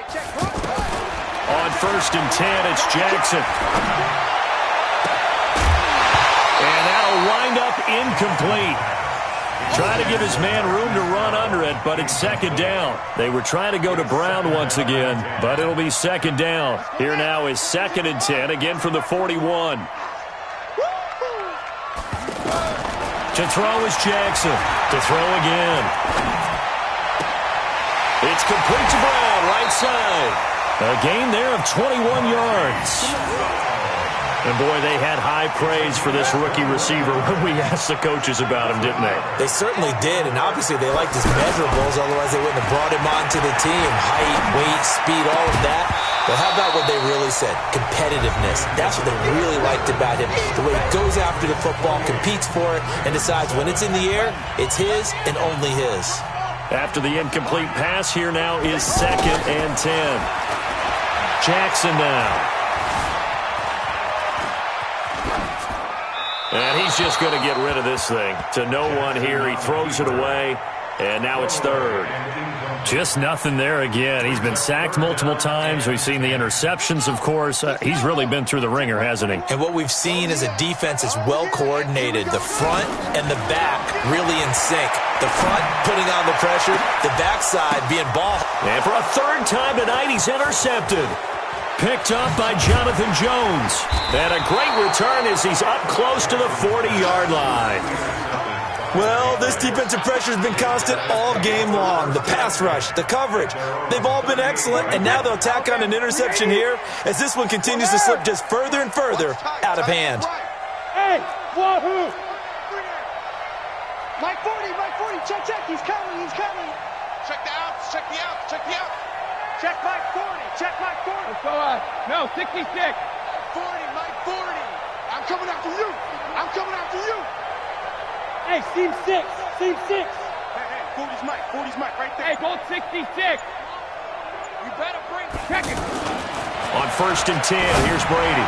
On 1st and 10, it's Jackson. And that'll wind up incomplete. Trying to give his man room to run under it, but it's 2nd down. They were trying to go to Brown once again, but it'll be 2nd down. Here now is 2nd and 10, again from the 41. To throw is Jackson. To throw again. It's complete to Brown, right side. A gain there of 21 yards. And, boy, they had high praise for this rookie receiver when we asked the coaches about him, didn't they? They certainly did, and obviously they liked his measurables, otherwise they wouldn't have brought him onto the team. Height, weight, speed, all of that. But how about what they really said? Competitiveness. That's what they really liked about him. The way he goes after the football, competes for it, and decides when it's in the air, it's his and only his. After the incomplete pass, here now is 2nd and 10. Jackson now. And he's just going to get rid of this thing. To no one here. He throws it away. And now it's 3rd. Just nothing there again. He's been sacked multiple times. We've seen the interceptions, of course. He's really been through the ringer, hasn't he? And what we've seen is a defense that's well coordinated. The front and the back really in sync. The front putting on the pressure. The backside being ball. And for a 3rd time tonight, he's intercepted. Picked up by Jonathan Jones. And a great return as he's up close to the 40-yard line. Well, this defensive pressure has been constant all game long. The pass rush, the coverage, they've all been excellent, and now they'll tack on an interception here as this one continues to slip just further and further out of hand. Hey, wahoo! Mike 40, check, he's coming. Check the outs, check the outs. Check Mike 40. Let's go on. No, 66. 40, Mike 40. I'm coming after you. Hey, seam 6. Hey, 40's Mike right there. Hey, gold 66. You better bring it. Check it. On 1st and 10, here's Brady.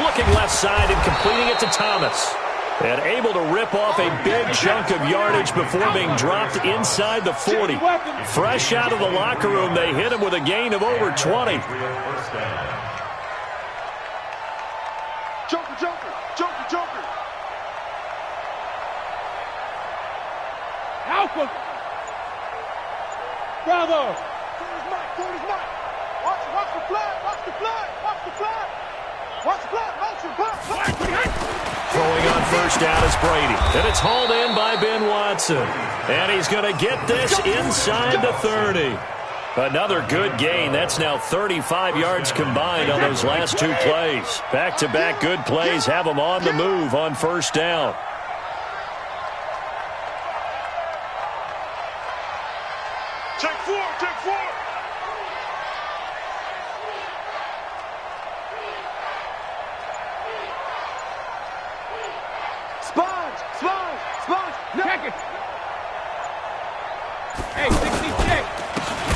Looking left side and completing it to Thomas. And able to rip off a big chunk of yardage before being dropped inside the 40. Fresh out of the locker room, they hit him with a gain of over 20. Joker. Alpha. Bravo. 40's Mike. Watch the flood. Throwing on 1st down is Brady. And it's hauled in by Ben Watson. And he's going to get this inside the 30. Another good gain. That's now 35 yards combined on those last 2 plays. Back-to-back good plays have them on the move on 1st down. Take four. Sponge. No. Check it. Hey, 66.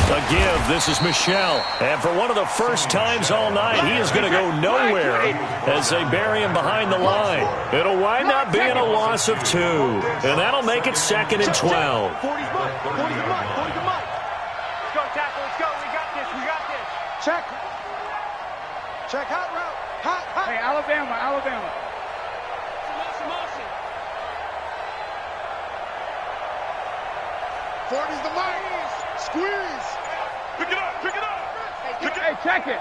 A give. This is Michelle. And for one of the first times all night, he is going to go nowhere as they bury him behind the line. It'll wind up being a loss of 2. And that'll make it 2nd and 12. 40's Mike. 40's Mike. Let's go, tackle. Let's go. We got this. Check hot route. Hot. Hey, Alabama. Motion. 40's the Mike. Squeeze. Pick it up. Hey, check it.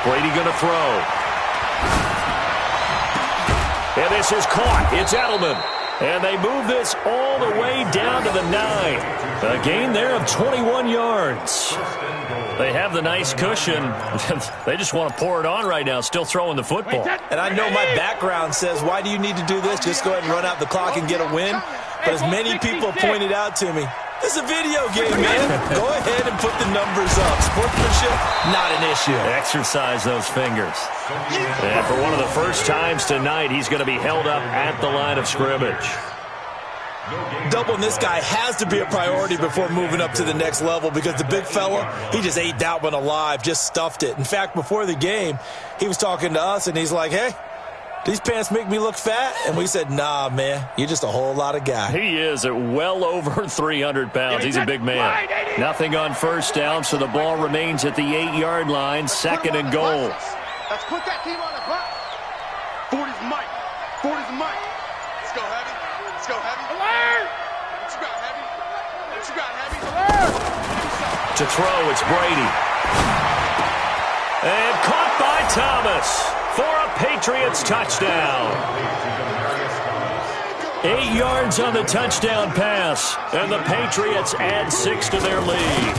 Brady going to throw. And this is caught. It's Edelman. And they move this all the way down to the 9. A gain there of 21 yards. They have the nice cushion. They just want to pour it on right now, still throwing the football. And I know my background says, why do you need to do this? Just go ahead and run out the clock and get a win. But as many people pointed out to me, this is a video game, man. Go ahead and put the numbers up. Sportsmanship, not an issue. Exercise those fingers. And for one of the first times tonight, he's going to be held up at the line of scrimmage. Doubling this guy has to be a priority before moving up to the next level because the big fella, he just ate that one alive, just stuffed it. In fact, before the game, he was talking to us, and he's like, hey, these pants make me look fat? And we said, nah, man, you're just a whole lot of guy. He is at well over 300 pounds. He's a big man. Nothing on first down, so the ball remains at the 8-yard line, second and goal. Let's put that team on the bus. 40's Mike. 40's Mike. Let's go heavy. Let's go heavy. Alert! What you got, heavy? What you got, heavy? To throw, it's Brady. And caught by Thomas for a Patriots touchdown. 8 yards on the touchdown pass, and the Patriots add 6 to their lead.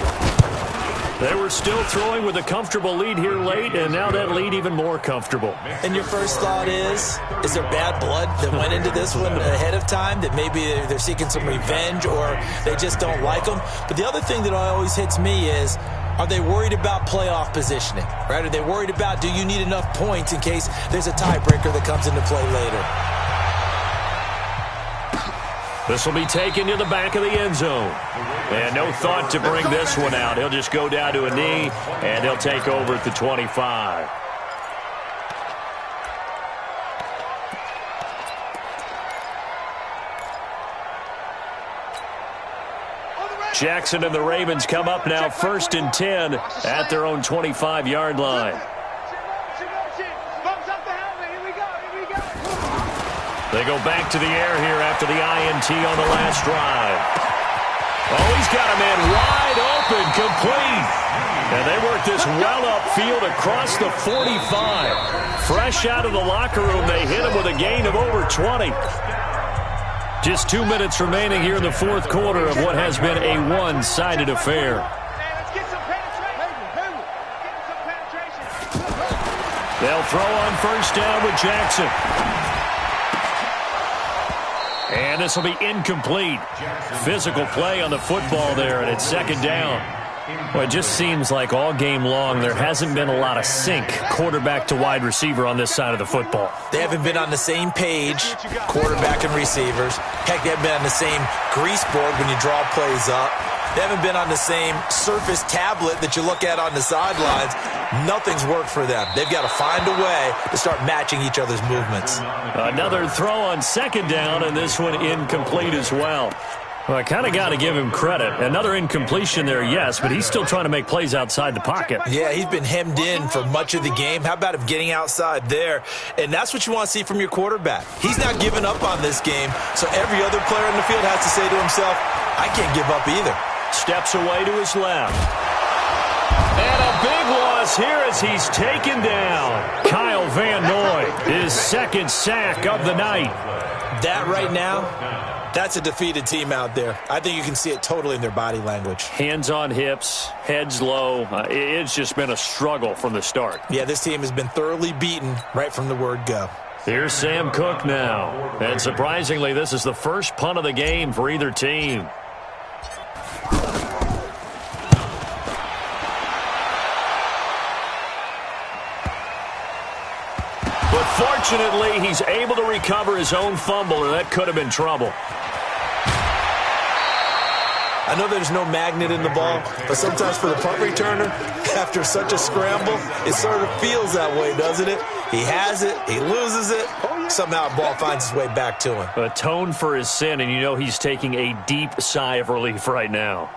They were still throwing with a comfortable lead here late, and now that lead even more comfortable. And your first thought is there bad blood that went into this one ahead of time, that maybe they're seeking some revenge or they just don't like them? But the other thing that always hits me is, are they worried about playoff positioning, right? Are they worried about, do you need enough points in case there's a tiebreaker that comes into play later? This will be taken to the back of the end zone. And no thought to bring this one out. He'll just go down to a knee, and he'll take over at the 25. Jackson and the Ravens come up now 1st and 10 at their own 25-yard line. They go back to the air here after the INT on the last drive. Oh, he's got a man wide open, complete. And they work this well upfield across the 45. Fresh out of the locker room, they hit him with a gain of over 20. Just 2 minutes remaining here in the fourth quarter of what has been a one-sided affair. They'll throw on first down with Jackson. And this will be incomplete. Physical play on the football there, and it's second down. Well, it just seems like all game long there hasn't been a lot of sync quarterback to wide receiver on this side of the football. They haven't been on the same page, quarterback and receivers. Heck, they haven't been on the same grease board when you draw plays up. They haven't been on the same Surface tablet that you look at on the sidelines. Nothing's worked for them. They've got to find a way to start matching each other's movements. Another throw on second down, and this one incomplete as well. Well, I kind of got to give him credit. Another incompletion there, yes, but he's still trying to make plays outside the pocket. Yeah, he's been hemmed in for much of the game. How about him getting outside there? And that's what you want to see from your quarterback. He's not giving up on this game, so every other player in the field has to say to himself, I can't give up either. Steps away to his left. And a big loss here as he's taken down. Kyle Van Noy, his second sack of the night. That right now, that's a defeated team out there. I think you can see it totally in their body language. Hands on hips, heads low. It's just been a struggle from the start. Yeah, this team has been thoroughly beaten right from the word go. Here's Sam Cook now. And surprisingly, this is the first punt of the game for either team. But fortunately, he's able to recover his own fumble, or that could have been trouble. I know there's no magnet in the ball, but sometimes for the punt returner, after such a scramble, it sort of feels that way, doesn't it? He has it, he loses it, somehow the ball finds its way back to him. Atone for his sin, and you know he's taking a deep sigh of relief right now.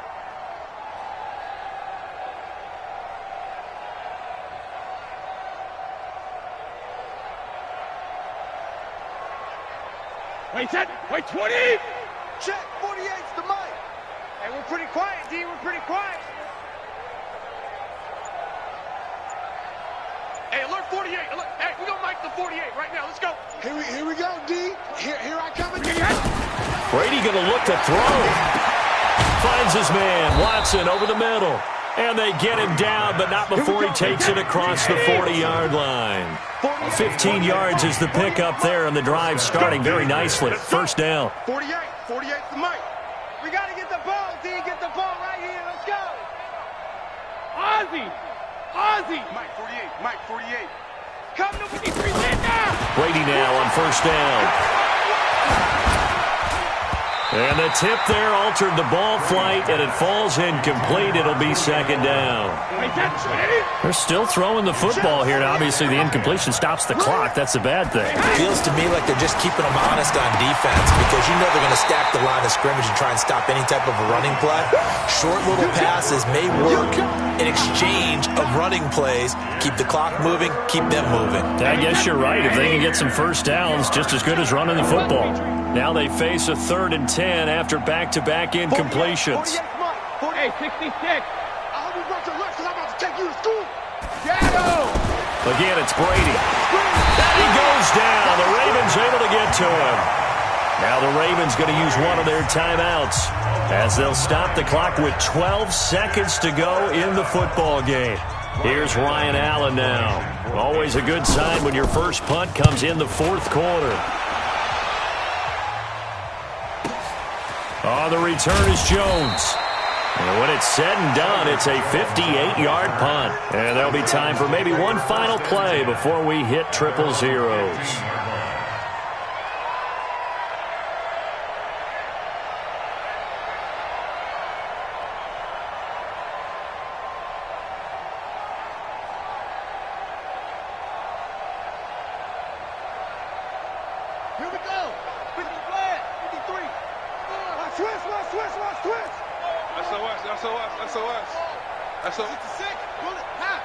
Wait, set. Wait, 20. Check, 48's the mic. Hey, we're pretty quiet, D. We're pretty quiet. Hey, alert 48. Alert. Hey, we gonna mic the 48 right now. Let's go. Here we go, D. Here I come again. Brady gonna look to throw. Finds his man, Watson, over the middle. And they get him down, but not before he takes it across the 40-yard line. 15 yards is the pickup there, and the drive starting very nicely. First down. 48's the mic. We got to get the ball, D. Get the ball right here. Let's go. Ozzie. Mike 48. Mike 48. Come to 53 now. Brady now on first down. And the tip there altered the ball flight, and it falls incomplete. It'll be second down. They're still throwing the football here, and obviously the incompletion stops the clock. That's a bad thing. Feels to me like they're just keeping them honest on defense because you know they're going to stack the line of scrimmage and try and stop any type of a running play. Short little passes may work in exchange of running plays. Keep the clock moving, keep them moving. I guess you're right. If they can get some first downs, just as good as running the football. Now they face a 3rd and 10 after back-to-back incompletions. Hey, 66. I hope you brought your lunch because I'm about to take you to school. Again, it's Brady. And he goes down. The Ravens able to get to him. Now the Ravens going to use one of their timeouts as they'll stop the clock with 12 seconds to go in the football game. Here's Ryan Allen now. Always a good sign when your first punt comes in the 4th quarter. On the return is Jones. And when it's said and done, it's a 58-yard punt. And there'll be time for maybe one final play before we hit 000. Here we go. 50 flag. 53. Switch. SOS. 66. Bullet. Half.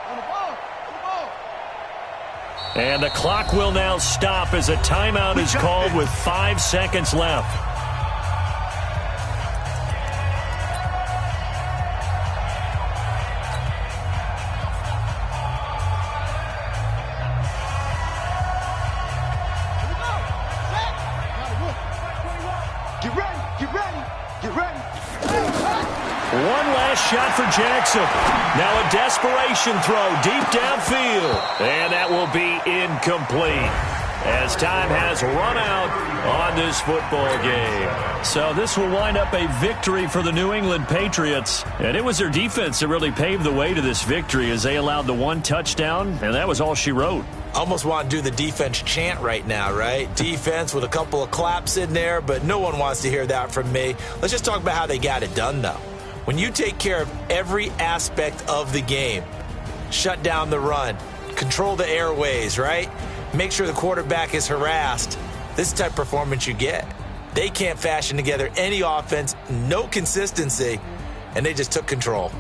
On the ball. And the clock will now stop as a timeout is called with 5 seconds left. One last shot for Jackson. Now a desperation throw deep downfield. And that will be incomplete as time has run out on this football game. So this will wind up a victory for the New England Patriots. And it was their defense that really paved the way to this victory as they allowed the 1 touchdown, and that was all she wrote. Almost want to do the defense chant right now, right? Defense with a couple of claps in there, but no one wants to hear that from me. Let's just talk about how they got it done, though. When you take care of every aspect of the game, shut down the run, control the airways, right? Make sure the quarterback is harassed. This is the type of performance you get. They can't fashion together any offense, no consistency, and they just took control.